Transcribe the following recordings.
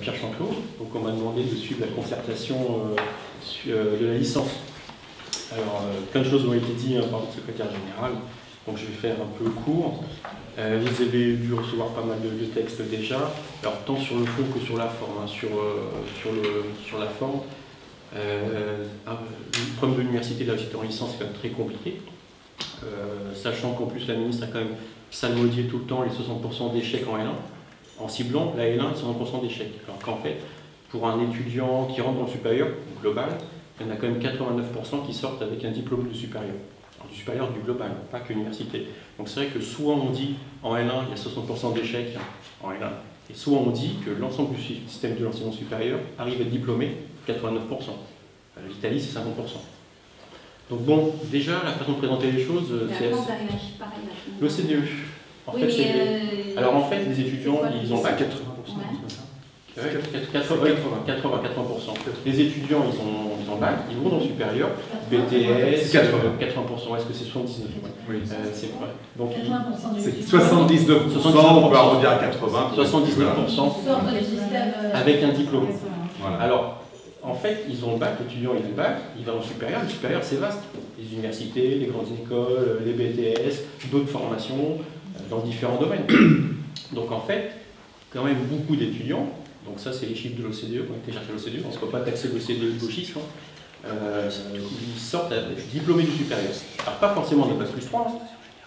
Pierre Chantelot. Donc on m'a demandé de suivre la concertation de la licence. Alors, plein de choses ont été dites par le secrétaire général, donc je vais faire un peu court. Vous avez dû recevoir pas mal de textes déjà, alors tant sur le fond que sur la forme. Hein. Sur la forme, le problème de l'université de la réussite en licence, c'est quand même très compliqué, sachant qu'en plus la ministre a quand même salmodié tout le temps les 60% d'échecs en L1, en ciblant la L1 et 60% d'échecs. Alors qu'en fait, pour un étudiant qui rentre dans le supérieur, global, il y en a quand même 89% qui sortent avec un diplôme de supérieur. Alors, du supérieur du global, pas que l'université. Donc c'est vrai que soit on dit en L1 il y a 60% d'échecs en L1, et soit on dit que l'ensemble du système de l'enseignement supérieur arrive à être diplômé 89%. L'Italie c'est 50%. Donc bon, déjà la façon de présenter les choses, c'est l'OCDE. En fait, alors en fait, les étudiants, ils ont pas 80%. Ouais. 80%. Les étudiants, ils ont bac, ils vont dans le supérieur, BTS, 80%, est-ce que c'est 79? Oui, c'est vrai. Donc, 79%, on peut arrondir à 80%. 79% avec un diplôme. Voilà. Alors, en fait, ils ont le bac, l'étudiant il a le bac, il va dans le supérieur c'est vaste. Les universités, les grandes écoles, les BTS, d'autres formations dans différents domaines. Donc en fait, quand même beaucoup d'étudiants. Donc ça, c'est les chiffres de l'OCDE, on a été chercher l'OCDE, on ne peut pas taxer l'OCDE de chiffres. Ils sortent diplômés du supérieur. Alors pas forcément de bac plus 3, hein,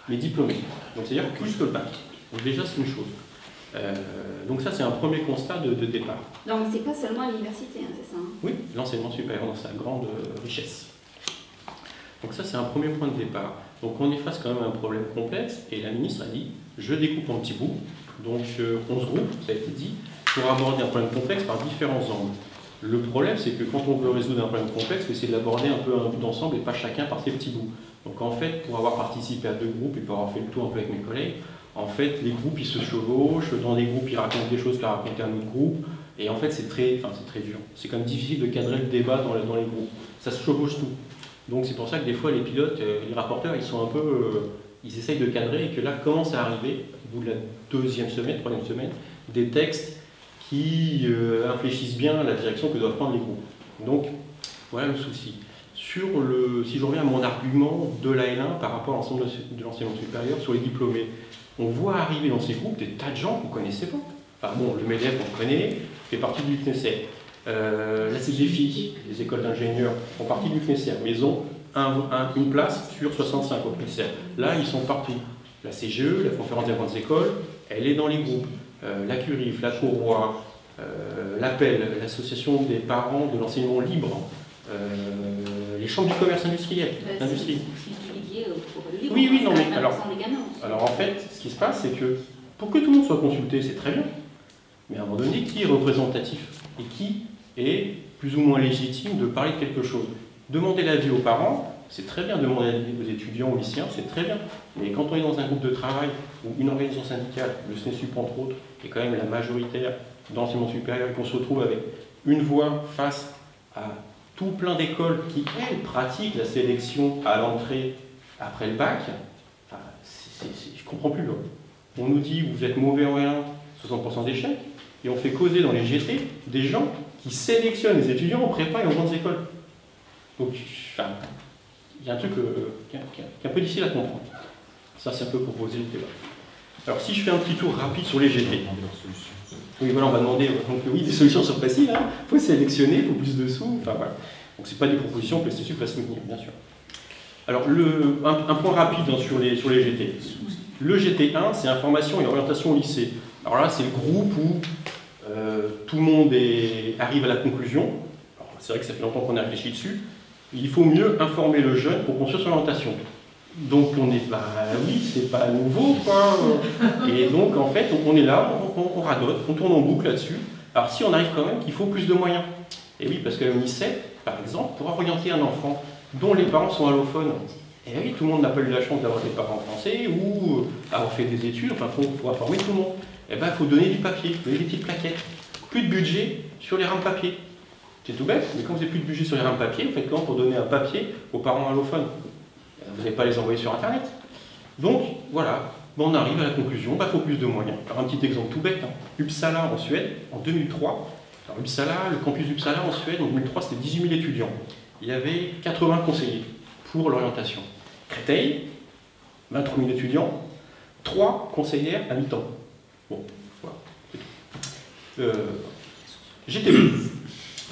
mais diplômés. Donc c'est-à-dire plus que le bac. Donc déjà, c'est une chose. Donc ça, c'est un premier constat de départ. Donc c'est pas seulement à l'université, hein, c'est ça? Hein? Oui, l'enseignement supérieur dans sa grande richesse. Donc ça, c'est un premier point de départ. Donc on est face quand même à un problème complexe, et la ministre a dit, je découpe en petits bouts, donc 11 groupes, ça a été dit, pour aborder un problème complexe par différents angles. Le problème, c'est que quand on veut résoudre un problème complexe, c'est d'aborder un peu un bout d'ensemble et pas chacun par ses petits bouts. Donc en fait, pour avoir participé à 2 groupes et pour avoir fait le tour un peu avec mes collègues, en fait, les groupes, ils se chevauchent, dans des groupes, ils racontent des choses qu'à raconter un autre groupe, et en fait, c'est très dur. C'est quand même difficile de cadrer le débat dans les groupes. Ça se chevauche tout. Donc c'est pour ça que des fois, les pilotes, les rapporteurs, ils sont un peu... ils essayent de cadrer, et que là, commence à arriver, au bout de la 2e semaine, 3e semaine, des textes qui infléchissent bien la direction que doivent prendre les groupes. Donc, voilà le souci. Si je reviens à mon argument de la L1 par rapport à l'ensemble de l'enseignement supérieur sur les diplômés, on voit arriver dans ces groupes des tas de gens qu'on ne connaissait pas. Enfin bon, le MEDEF, on le connaît, fait partie du CNESER. La CGFI, les écoles d'ingénieurs, font partie du CNESER, mais ils ont une place sur 65 au CNESER. Là, ils sont partout. La CGE, la Conférence des grandes écoles, elle est dans les groupes. La CURIF, la Courroie, l'APEL, l'association des parents de l'enseignement libre, les chambres du commerce industriel. Oui, non, mais alors en fait, ce qui se passe, c'est que pour que tout le monde soit consulté, c'est très bien, mais à un moment donné, qui est représentatif et qui est plus ou moins légitime de parler de quelque chose? Demander l'avis aux parents, c'est très bien, demander l'avis aux étudiants, aux lycéens, c'est très bien, mais quand on est dans un groupe de travail ou une organisation syndicale, le SNESUP entre autres, est quand même la majoritaire d'enseignement supérieur, et qu'on se retrouve avec une voix face à tout plein d'écoles qui, elles, pratiquent la sélection à l'entrée après le bac, enfin, je ne comprends plus. Là. On nous dit, vous êtes mauvais en L1, 60% d'échecs, et on fait causer dans les GT des gens qui sélectionnent les étudiants en prépa et en grandes écoles. Donc, enfin, il y a un truc qui est un peu difficile à comprendre. Ça, c'est un peu pour poser le débat. Alors, si je fais un petit tour rapide sur les GT. Oui, voilà, on va demander, donc oui, des solutions sont faciles, hein. Il faut sélectionner, il faut plus de sous, enfin voilà. Donc, ce n'est pas des propositions que le SNESUP va soutenir, bien sûr. Alors, un point rapide hein, sur les GT. Le GT1, c'est information et orientation au lycée. Alors là, c'est le groupe où tout le monde arrive à la conclusion. C'est vrai que ça fait longtemps qu'on a réfléchi dessus. Il faut mieux informer le jeune pour construire son orientation. Donc on est, oui, c'est pas nouveau, quoi. Et donc en fait, on est là, on radote, on tourne en boucle là-dessus. Alors si on arrive quand même qu'il faut plus de moyens. Et oui, parce que le lycée, par exemple, pour orienter un enfant dont les parents sont allophones, et oui, tout le monde n'a pas eu la chance d'avoir des parents français ou avoir fait des études, enfin, il faut informer tout le monde. Et bien, il faut donner du papier, donner des petites plaquettes. Plus de budget sur les rames papier. C'est tout bête, mais quand vous n'avez plus de budget sur les rames papier, vous faites comment pour donner un papier aux parents allophones? Vous n'allez pas les envoyer sur Internet. Donc, voilà, on arrive à la conclusion, il faut plus de moyens. Alors, un petit exemple tout bête, hein. Uppsala, en Suède, en 2003, Alors, Uppsala, le campus d'Uppsala en Suède, en 2003, c'était 18 000 étudiants. Il y avait 80 conseillers pour l'orientation. Créteil, 23 000 étudiants, 3 conseillères à mi-temps. Bon, voilà. GT2.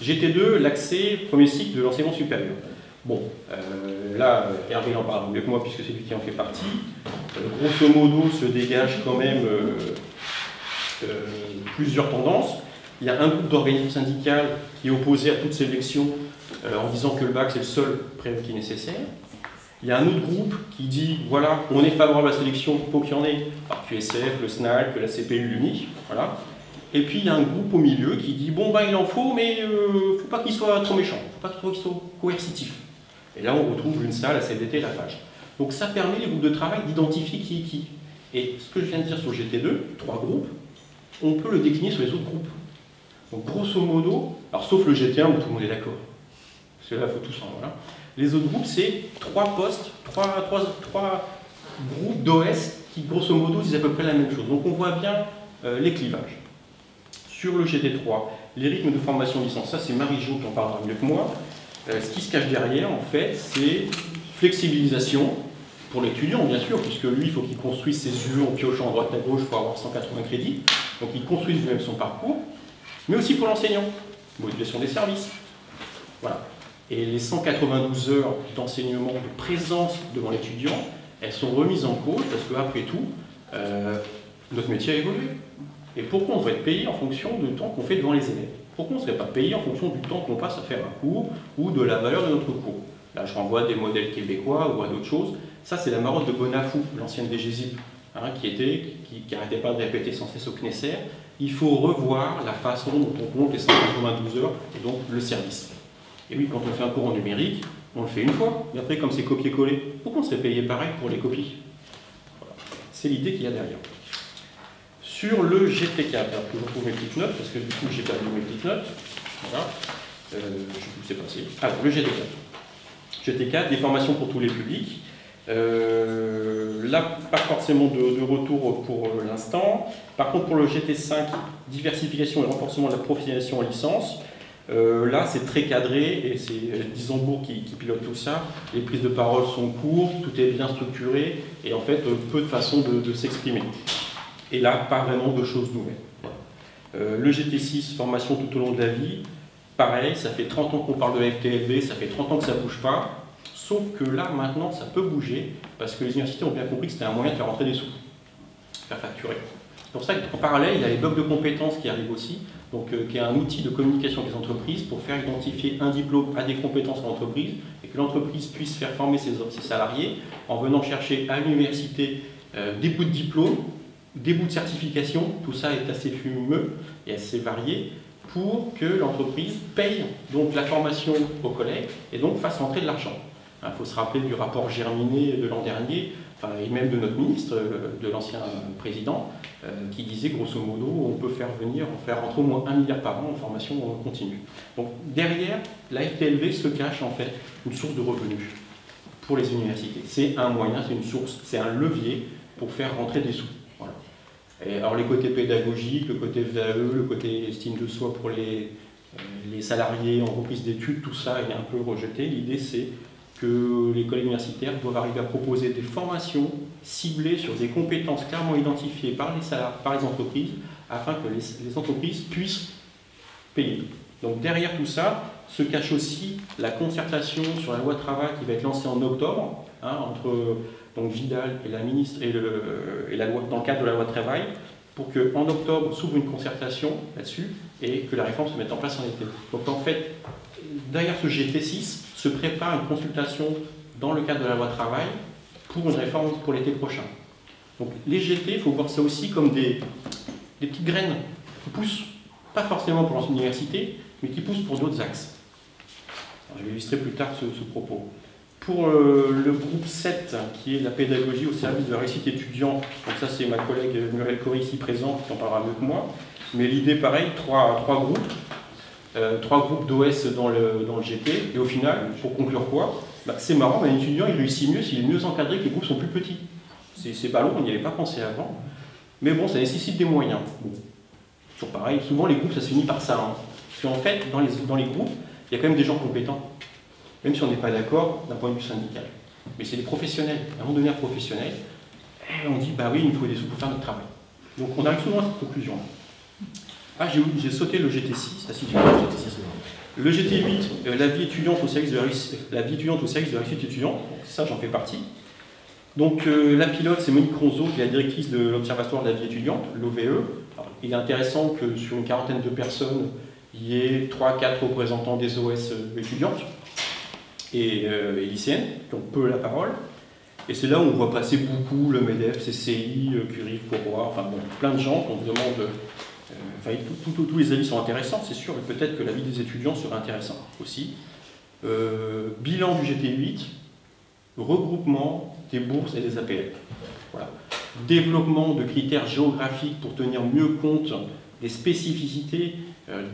GT2, l'accès premier cycle de l'enseignement supérieur. Bon, là, Hervé en parle mieux que moi puisque c'est lui qui en fait partie. Grosso modo, se dégage quand même plusieurs tendances. Il y a un groupe d'organisations syndicales qui est opposé à toute sélection en disant que le bac c'est le seul prérequis nécessaire. Il y a un autre groupe qui dit voilà, on est favorable à la sélection, il faut qu'il y en ait par QSF, le SNAC, la CPU, l'UNI. Voilà. Et puis il y a un groupe au milieu qui dit bon ben il en faut, mais il ne faut pas qu'il soit trop méchant, il ne faut pas qu'il soit coercitif. Et là on retrouve une salle, la CFDT et la FAGE. Donc ça permet les groupes de travail d'identifier qui est qui. Et ce que je viens de dire sur GT2, 3 groupes, on peut le décliner sur les autres groupes. Donc grosso modo, alors sauf le GT1 où tout le monde est d'accord, parce que là il faut tous en voilà. Les autres groupes c'est 3 postes, 3 groupes d'OS qui grosso modo disent à peu près la même chose. Donc on voit bien les clivages. Sur le GT3, les rythmes de formation licence, ça c'est Marie-Jo qui en parlera mieux que moi. Ce qui se cache derrière en fait c'est flexibilisation pour l'étudiant bien sûr, puisque lui il faut qu'il construise ses UE en piochant à droite à gauche pour avoir 180 crédits. Donc il construise lui-même son parcours. Mais aussi pour l'enseignant, modulation des services. Voilà. Et les 192 heures d'enseignement, de présence devant l'étudiant, elles sont remises en cause parce qu'après tout, notre métier a évolué. Et pourquoi on devrait être payé en fonction du temps qu'on fait devant les élèves? Pourquoi on ne serait pas payé en fonction du temps qu'on passe à faire un cours ou de la valeur de notre cours? Là, je renvoie à des modèles québécois ou à d'autres choses. Ça, c'est la marotte de Bonafou, l'ancienne DGSIP, hein, qui n'arrêtait pas de répéter sans cesse au CNESER. Il faut revoir la façon dont on compte les 192 heures et donc le service. Et oui, quand on fait un cours en numérique, on le fait une fois, mais après, comme c'est copier-coller, pourquoi on serait payé pareil pour les copies? Voilà. C'est l'idée qu'il y a derrière. Sur le GT4, alors que je retrouve mes petites notes, parce que du coup, j'ai perdu mes petites notes. Voilà. Je ne sais plus où c'est passé. Alors, le GT4. GT4, des formations pour tous les publics. Là, pas forcément de retour pour l'instant. Par contre, pour le GT5, diversification et renforcement de la professionnalisation en licence, là, c'est très cadré et c'est Disembourg qui pilote tout ça. Les prises de parole sont courtes, tout est bien structuré et en fait, peu de façons de s'exprimer. Et là, pas vraiment de choses nouvelles. Le GT6, formation tout au long de la vie, pareil, ça fait 30 ans qu'on parle de la FTLV, ça fait 30 ans que ça ne bouge pas. Sauf que là, maintenant, ça peut bouger, parce que les universités ont bien compris que c'était un moyen de faire rentrer des sous, faire facturer. C'est pour ça qu'en parallèle, il y a les blocs de compétences qui arrivent aussi, donc qui est un outil de communication avec les entreprises pour faire identifier un diplôme à des compétences en entreprise, et que l'entreprise puisse faire former ses salariés en venant chercher à l'université des bouts de diplôme, des bouts de certification, tout ça est assez fumeux et assez varié, pour que l'entreprise paye donc la formation aux collègues et donc fasse rentrer de l'argent. Il faut se rappeler du rapport Germinet de l'an dernier, et même de notre ministre, de l'ancien président, qui disait grosso modo on peut faire rentrer au moins 1 milliard par an en formation continue. Donc derrière, la FTLV se cache en fait une source de revenus pour les universités. C'est un moyen, c'est une source, c'est un levier pour faire rentrer des sous. Voilà. Et alors les côtés pédagogiques, le côté VAE, le côté estime de soi pour les salariés en reprise d'études, tout ça est un peu rejeté. L'idée c'est que les collèges universitaires doivent arriver à proposer des formations ciblées sur des compétences clairement identifiées par les entreprises, afin que les entreprises puissent payer. Donc derrière tout ça se cache aussi la concertation sur la loi travail qui va être lancée en octobre, hein, entre donc, Vidal et la ministre et la loi, dans le cadre de la loi travail, pour qu'en octobre s'ouvre une concertation là-dessus et que la réforme se mette en place en été. Donc en fait, derrière ce GT6, se prépare une consultation dans le cadre de la loi travail pour une réforme pour l'été prochain. Donc les GT, il faut voir ça aussi comme des petites graines qui poussent, pas forcément pour l'université, mais qui poussent pour d'autres axes. Alors, je vais illustrer plus tard ce propos. Pour le groupe 7, qui est la pédagogie au service de la réussite étudiant, donc ça c'est ma collègue Muriel Corry ici présente qui en parlera mieux que moi, mais l'idée pareil, trois groupes d'OS dans le GT, et au final, pour conclure quoi, c'est marrant, mais un étudiant il réussit mieux s'il est mieux encadré que les groupes sont plus petits. C'est pas long, on n'y avait pas pensé avant, mais bon, ça nécessite des moyens. Bon. Toujours pareil, souvent les groupes ça se finit par ça, hein. Parce qu'en fait, dans les groupes, il y a quand même des gens compétents, même si on n'est pas d'accord d'un point de vue syndical. Mais c'est des professionnels. À un moment donné, un professionnel, on dit, bah oui, il nous faut des sous pour faire notre travail. Donc on arrive souvent à cette conclusion. Ah, j'ai sauté le GT6. Ah si, j'ai sauté le GT6. Le GT8, la vie étudiante au service de la réussite étudiante. Ça, j'en fais partie. Donc la pilote, c'est Monique Ronzeau, qui est la directrice de l'Observatoire de la vie étudiante, l'OVE. Il est intéressant que sur une quarantaine de personnes, il y ait 3-4 représentants des OS étudiantes et lycéennes, qui ont peu la parole. Et c'est là où on voit passer beaucoup le MEDEF, CCI, Curie, Pourroir, enfin bon, plein de gens qu'on demande. Tous les avis sont intéressants, c'est sûr, mais peut-être que l'avis des étudiants serait intéressant aussi. Bilan du GT8, regroupement des bourses et des APL. Voilà. Développement de critères géographiques pour tenir mieux compte des spécificités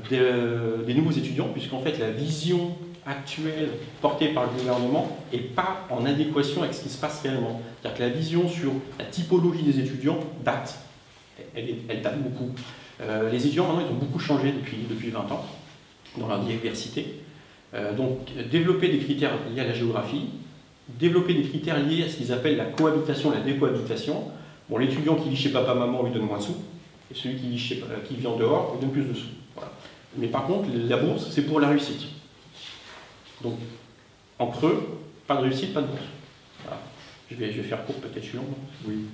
des nouveaux étudiants, puisqu'en fait la vision actuelle portée par le gouvernement n'est pas en adéquation avec ce qui se passe réellement. C'est-à-dire que la vision sur la typologie des étudiants date. Elle date beaucoup. Les étudiants, maintenant, ils ont beaucoup changé depuis 20 ans dans leur diversité. Donc, développer des critères liés à la géographie, développer des critères liés à ce qu'ils appellent la cohabitation, la décohabitation. Bon, l'étudiant qui vit chez papa-maman lui donne moins de sous, et celui qui vit en dehors lui donne plus de sous. Voilà. Mais par contre, la bourse, c'est pour la réussite. Donc, en creux, pas de réussite, pas de bourse. Voilà. Je vais faire court, peut-être je suis long. Oui,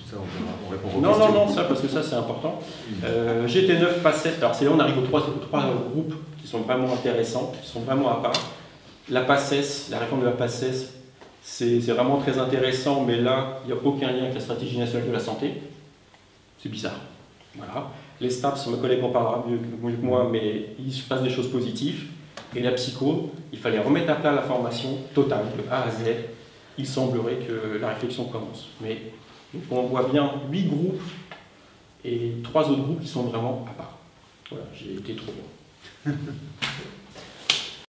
ça on répond aux questions. Non, ça, parce que ça c'est important. GT9, PACES, alors c'est là on arrive aux trois groupes qui sont vraiment intéressants, qui sont vraiment à part. La PACES, la réforme de la PACES, c'est vraiment très intéressant, mais là, il n'y a aucun lien avec la stratégie nationale de la santé. C'est bizarre. Voilà. Les STAPS, ma collègue en parlera mieux que moi, mais il se passe des choses positives. Et la psycho, il fallait remettre à plat la formation totale, de A à Z. Il semblerait que la réflexion commence. Mais donc on voit bien 8 groupes et 3 autres groupes qui sont vraiment à part. Voilà, j'ai été trop loin.